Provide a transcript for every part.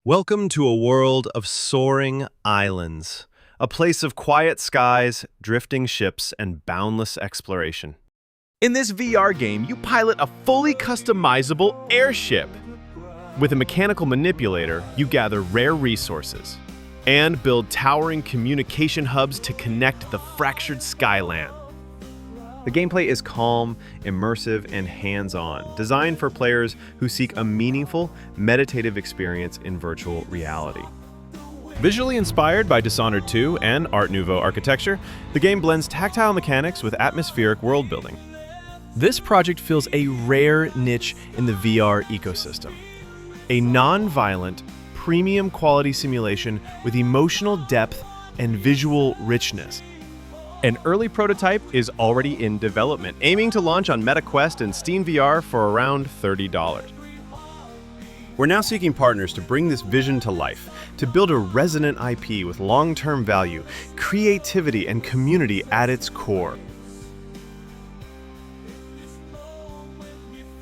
Welcome to a world of soaring islands, a place of quiet skies, drifting ships, and boundless exploration. In this VR game, you pilot a fully customizable airship. With a mechanical manipulator, you gather rare resources and build towering communication hubs to connect the fractured skyline. The gameplay is calm, immersive, and hands-on, designed for players who seek a meaningful, meditative experience in virtual reality. Visually inspired by Dishonored 2 and Art Nouveau architecture, the game blends tactile mechanics with atmospheric world building. This project fills a rare niche in the VR ecosystem. A non-violent, premium quality simulation with emotional depth and visual richness. An early prototype is already in development, aiming to launch on MetaQuest and Steam VR for around $30. We're now seeking partners to bring this vision to life, to build a resonant IP with long-term value, creativity, and community at its core.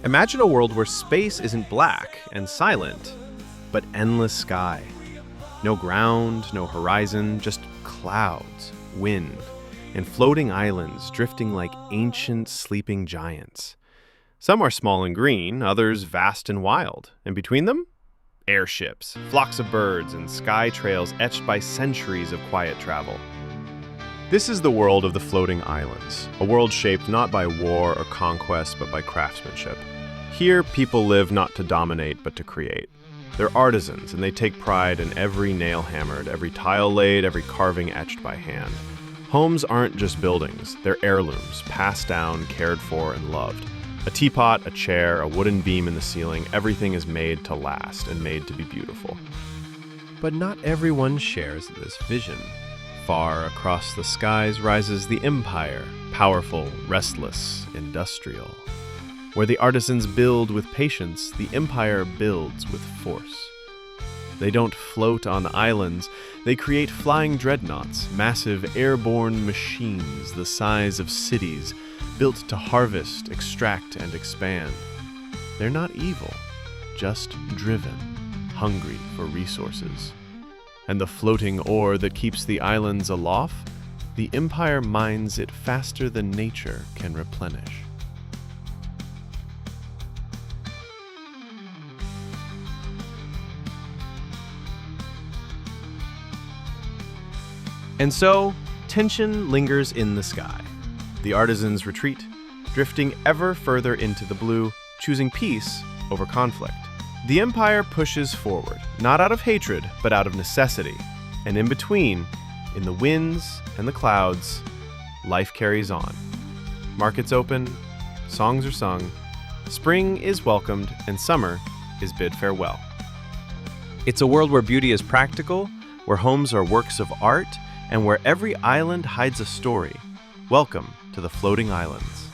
Imagine a world where space isn't black and silent, but endless sky. No ground, no horizon, just clouds, wind, and floating islands drifting like ancient sleeping giants. Some are small and green, others vast and wild, and between them, airships, flocks of birds, and sky trails etched by centuries of quiet travel. This is the world of the floating islands, a world shaped not by war or conquest, but by craftsmanship. Here, people live not to dominate, but to create. They're artisans, and they take pride in every nail hammered, every tile laid, every carving etched by hand. Homes aren't just buildings, they're heirlooms, passed down, cared for, and loved. A teapot, a chair, a wooden beam in the ceiling, everything is made to last and made to be beautiful. But not everyone shares this vision. Far across the skies rises the empire, powerful, restless, industrial. Where the artisans build with patience, the empire builds with force. They don't float on islands, they create flying dreadnoughts, massive airborne machines the size of cities, built to harvest, extract, and expand. They're not evil, just driven, hungry for resources. And the floating ore that keeps the islands aloft, the empire mines it faster than nature can replenish. And so, tension lingers in the sky. The artisans retreat, drifting ever further into the blue, choosing peace over conflict. The Empire pushes forward, not out of hatred, but out of necessity. And in between, in the winds and the clouds, life carries on. Markets open, songs are sung, spring is welcomed, and summer is bid farewell. It's a world where beauty is practical, where homes are works of art, and where every island hides a story. Welcome to the Floating Islands.